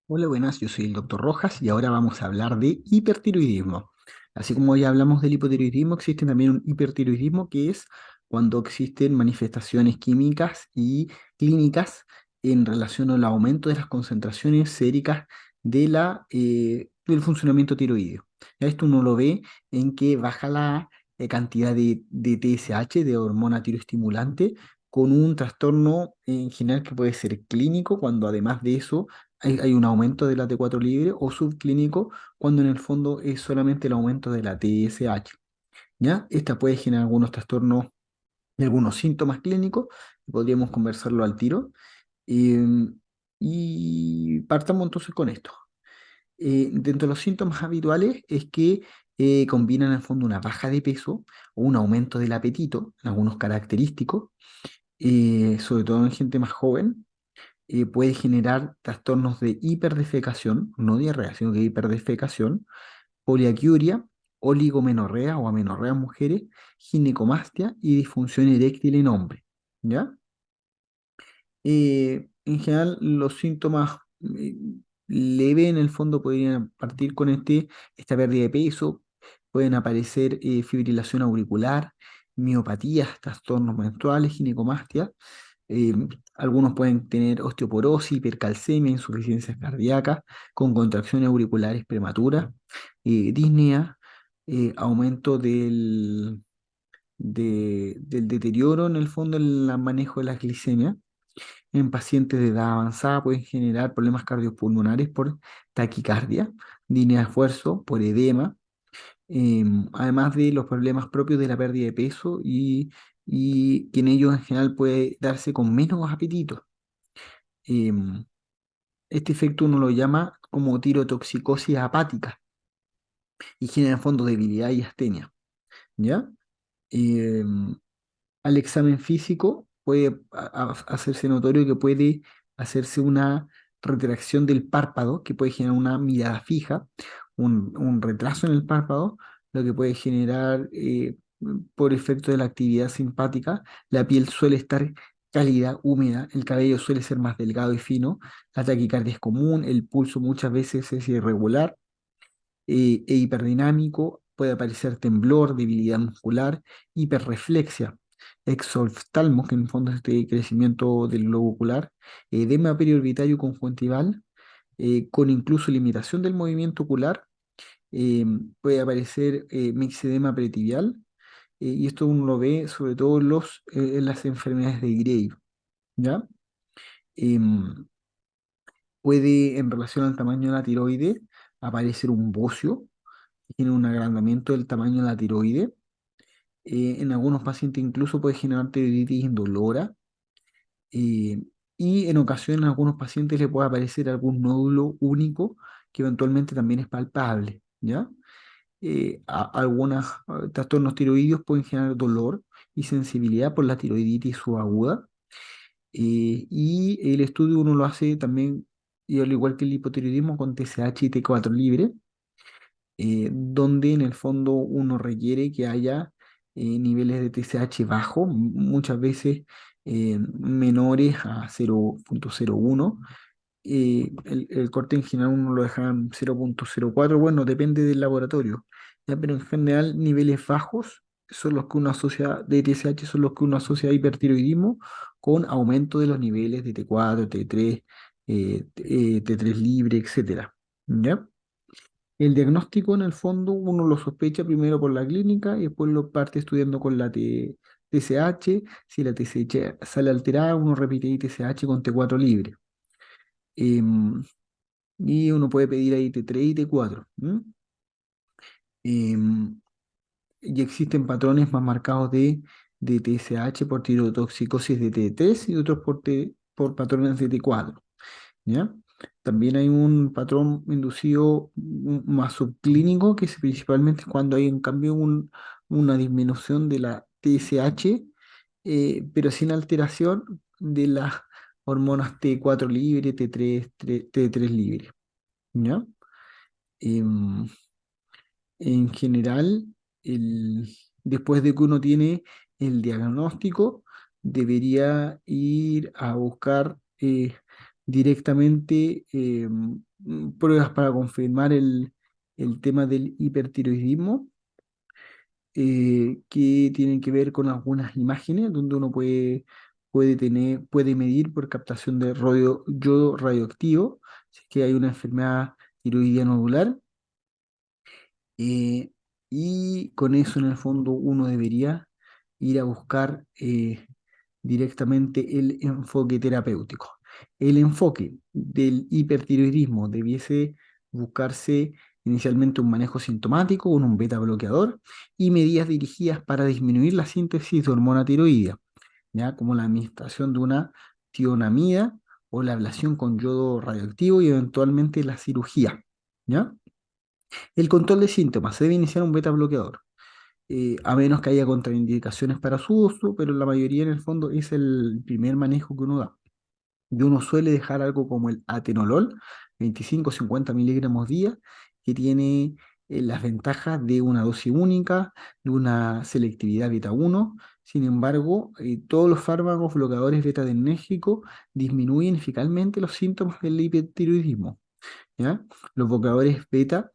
Hola, buenas, yo soy el doctor Rojas y ahora vamos a hablar de hipertiroidismo. Así como ya hablamos del hipotiroidismo, existe también un hipertiroidismo que es cuando existen manifestaciones químicas y clínicas en relación al aumento de las concentraciones séricas del funcionamiento tiroideo. Ya esto uno lo ve en que baja la cantidad de TSH, de hormona tiroestimulante, con un trastorno en general que puede ser clínico, cuando además de eso hay un aumento de la T4 libre o subclínico cuando en el fondo es solamente el aumento de la TSH. ¿Ya? Esta puede generar algunos trastornos y algunos síntomas clínicos, podríamos conversarlo al tiro. Em, y partamos entonces con esto. Dentro de los síntomas habituales es que combinan en el fondo una baja de peso o un aumento del apetito, en algunos característicos, sobre todo en gente más joven. Puede generar trastornos de hiperdefecación, no diarrea, sino que hiperdefecación, poliaquiuria, oligomenorrea o amenorrea en mujeres, ginecomastia y disfunción eréctil en hombres. ¿Ya? En general, los síntomas leves en el fondo podrían partir con esta pérdida de peso, pueden aparecer fibrilación auricular, miopatías, trastornos menstruales, ginecomastia. eh, Algunos pueden tener osteoporosis, hipercalcemia, insuficiencias cardíacas, con contracciones auriculares prematuras, disnea, aumento del deterioro en el fondo en el manejo de la glicemia. En pacientes de edad avanzada pueden generar problemas cardiopulmonares por taquicardia, disnea de esfuerzo, por edema, además de los problemas propios de la pérdida de peso y que en ellos en general puede darse con menos apetito. Em, este efecto uno lo llama como tirotoxicosis apática y genera en fondo debilidad y astenia. ¿Ya? Em, Al examen físico puede hacerse notorio que puede hacerse una retracción del párpado, que puede generar una mirada fija, un retraso en el párpado, lo que puede generar, por efecto de la actividad simpática, la piel suele estar cálida, húmeda, el cabello suele ser más delgado y fino, la taquicardia es común, el pulso muchas veces es irregular e hiperdinámico, puede aparecer temblor, debilidad muscular, hiperreflexia, exoftalmos, que en el fondo es este crecimiento del globo ocular, edema periorbitario conjuntival, con incluso limitación del movimiento ocular, eh, puede aparecer mixedema pretibial, y esto uno lo ve sobre todo en las enfermedades de Gray, ¿ya? Em, Puede, en relación al tamaño de la tiroide, aparecer un bocio, tiene un agrandamiento del tamaño de la tiroide. En algunos pacientes incluso puede generar tiroiditis indolora. eh, y en ocasiones en algunos pacientes le puede aparecer algún nódulo único que eventualmente también es palpable, ¿ya? Algunos trastornos tiroideos pueden generar dolor y sensibilidad por la tiroiditis subaguda. Y el estudio uno lo hace también, y al igual que el hipotiroidismo, con TSH y T4 libre, donde en el fondo uno requiere que haya niveles de TSH bajo, muchas veces menores a 0,01. El corte en general uno lo deja en 0,04, bueno, depende del laboratorio, ¿ya? Pero en general niveles bajos son los que uno asocia, de TSH son los que uno asocia a hipertiroidismo con aumento de los niveles de T4, T3, T3 libre, etcétera. ¿Ya? El diagnóstico, en el fondo, uno lo sospecha primero por la clínica y después lo parte estudiando con la TSH. Si la TSH sale alterada, uno repite ahí TSH con T4 libre. Em, y uno puede pedir ahí T3 y T4. ¿M? Em, y existen patrones más marcados de TSH por tirotoxicosis de T3 y otros por patrones de T4. ¿Ya? También hay un patrón inducido más subclínico, que es principalmente cuando hay en cambio una disminución de la TSH, pero sin alteración de las hormonas T4 libre, T3 libre. ¿Ya? Em, en general, el- después de que uno tiene el diagnóstico, debería ir a buscar directamente pruebas para confirmar el tema del hipertiroidismo, que tienen que ver con algunas imágenes donde uno puede medir por captación de yodo radioactivo, si es que hay una enfermedad tiroidea nodular. eh, y con eso en el fondo uno debería ir a buscar directamente el enfoque terapéutico. El enfoque del hipertiroidismo debiese buscarse inicialmente un manejo sintomático con un beta bloqueador y medidas dirigidas para disminuir la síntesis de hormona tiroidea, ¿ya? Como la administración de una tionamida o la ablación con yodo radioactivo y eventualmente la cirugía, ¿ya? El control de síntomas se debe iniciar un beta bloqueador, a menos que haya contraindicaciones para su uso, pero la mayoría en el fondo es el primer manejo que uno da. Y uno suele dejar algo como el atenolol, 25-50 miligramos día, que tiene las ventajas de una dosis única, de una selectividad beta 1. Sin embargo, todos los fármacos bloqueadores beta-adrenérgicos disminuyen eficazmente los síntomas del hipertiroidismo, ¿ya? Los bloqueadores beta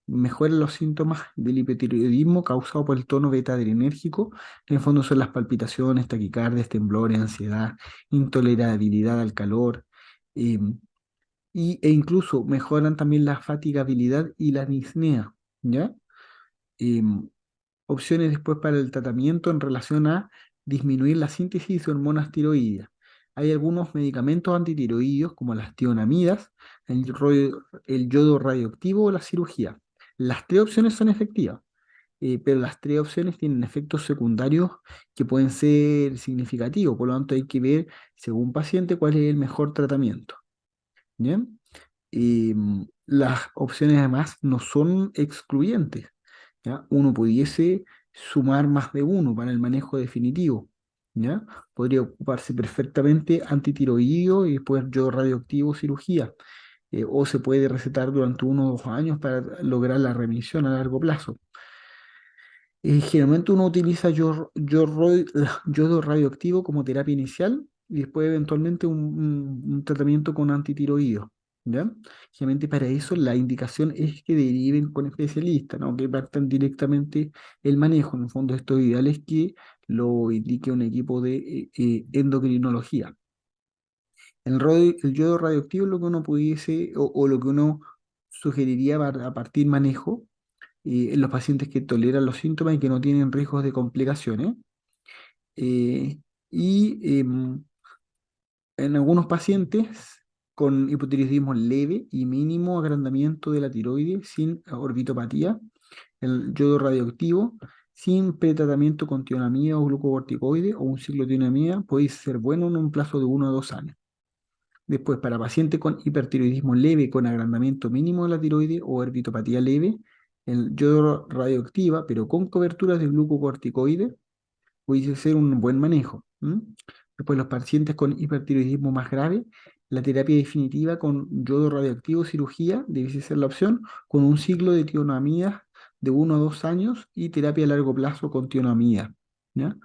mejoran los síntomas del hipotiroidismo causado por el tono beta-adrenérgico. En el fondo son las palpitaciones, taquicardias, temblores, ansiedad, intolerabilidad al calor, eh, e incluso mejoran también la fatigabilidad y la disnea, ¿ya? Em, Opciones después para el tratamiento en relación a disminuir la síntesis de hormonas tiroideas. Hay algunos medicamentos antitiroideos como las tionamidas, el yodo radioactivo o la cirugía. Las tres opciones son efectivas, pero las tres opciones tienen efectos secundarios que pueden ser significativos, por lo tanto hay que ver según paciente cuál es el mejor tratamiento. ¿Bien? Las opciones además no son excluyentes, ¿ya? Uno pudiese sumar más de uno para el manejo definitivo, ¿ya? Podría ocuparse perfectamente antitiroideo y después yodo radioactivo cirugía, o se puede recetar durante 1 o 2 años para lograr la remisión a largo plazo. Generalmente uno utiliza yodo radioactivo como terapia inicial y después eventualmente un tratamiento con antitiroideo, ¿ya? Generalmente para eso la indicación es que deriven con especialistas, ¿no? Que partan directamente el manejo. En el fondo esto ideal es que lo indique un equipo de endocrinología. El yodo radioactivo es lo que uno pudiese o lo que uno sugeriría a partir manejo en los pacientes que toleran los síntomas y que no tienen riesgos de complicaciones. eh, y en algunos pacientes con hipotiroidismo leve y mínimo agrandamiento de la tiroides sin orbitopatía, el yodo radioactivo, sin pretratamiento con tionamida o glucocorticoide o un ciclo de tionamida, puede ser bueno en un plazo de 1 o 2 años. Después, para pacientes con hipertiroidismo leve con agrandamiento mínimo de la tiroides o orbitopatía leve, el yodo radioactiva, pero con cobertura de glucocorticoide, pudiese ser un buen manejo. ¿M? Después, los pacientes con hipertiroidismo más grave, la terapia definitiva con yodo radioactivo cirugía debe ser la opción, con un ciclo de tionamidas de 1 o 2 años y terapia a largo plazo con tionamida, ¿ya?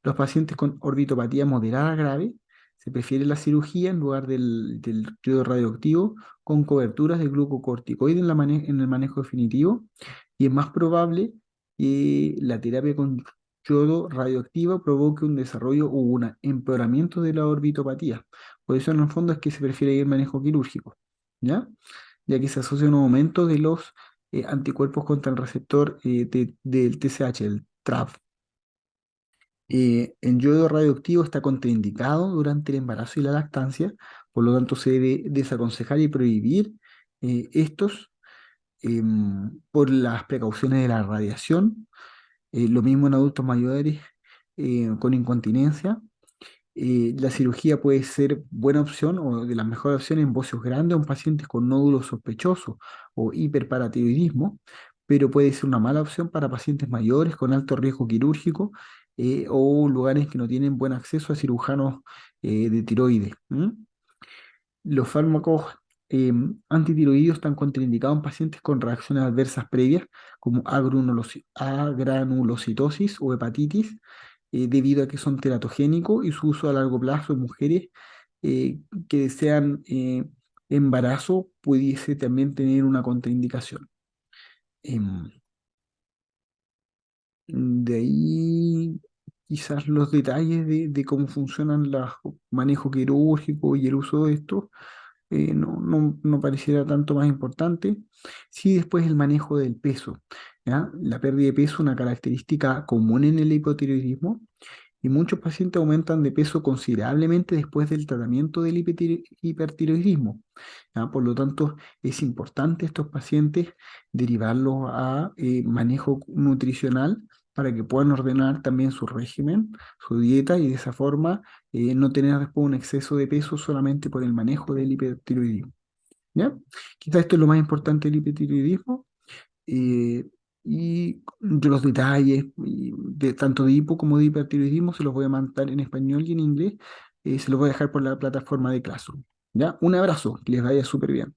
Los pacientes con orbitopatía moderada grave, se prefiere la cirugía en lugar del yodo radioactivo con coberturas de glucocorticoide en el manejo definitivo, y es más probable que la terapia con yodo radioactiva provoque un desarrollo o un empeoramiento de la orbitopatía. Por eso en el fondo es que se prefiere el manejo quirúrgico, ¿ya? Ya que se asocia un aumento de los anticuerpos contra el receptor del TSH, el TRAF. El yodo radioactivo está contraindicado durante el embarazo y la lactancia, por lo tanto se debe desaconsejar y prohibir estos por las precauciones de la radiación. Lo mismo en adultos mayores con incontinencia. La cirugía puede ser buena opción o de las mejores opciones en bocios grandes o en pacientes con nódulos sospechosos o hiperparatiroidismo, pero puede ser una mala opción para pacientes mayores con alto riesgo quirúrgico, o lugares que no tienen buen acceso a cirujanos de tiroides. ¿M? Los fármacos antitiroideos están contraindicados en pacientes con reacciones adversas previas, como agranulocitosis o hepatitis, debido a que son teratogénicos y su uso a largo plazo en mujeres que desean embarazo pudiese también tener una contraindicación. Em, de ahí quizás los detalles de cómo funcionan los manejo quirúrgico y el uso de esto no pareciera tanto más importante. Sí, después el manejo del peso, ¿ya? La pérdida de peso es una característica común en el hipotiroidismo y muchos pacientes aumentan de peso considerablemente después del tratamiento del hipertiroidismo. ¿Ya? Por lo tanto, es importante estos pacientes derivarlos a manejo nutricional para que puedan ordenar también su régimen, su dieta y de esa forma no tener después un exceso de peso solamente por el manejo del hipertiroidismo. ¿Ya? Quizás esto es lo más importante del hipertiroidismo. eh, y de los detalles de tanto de hipo como de hipertiroidismo se los voy a mandar en español y en inglés. Se los voy a dejar por la plataforma de Classroom. ¿Ya? Un abrazo, que les vaya súper bien.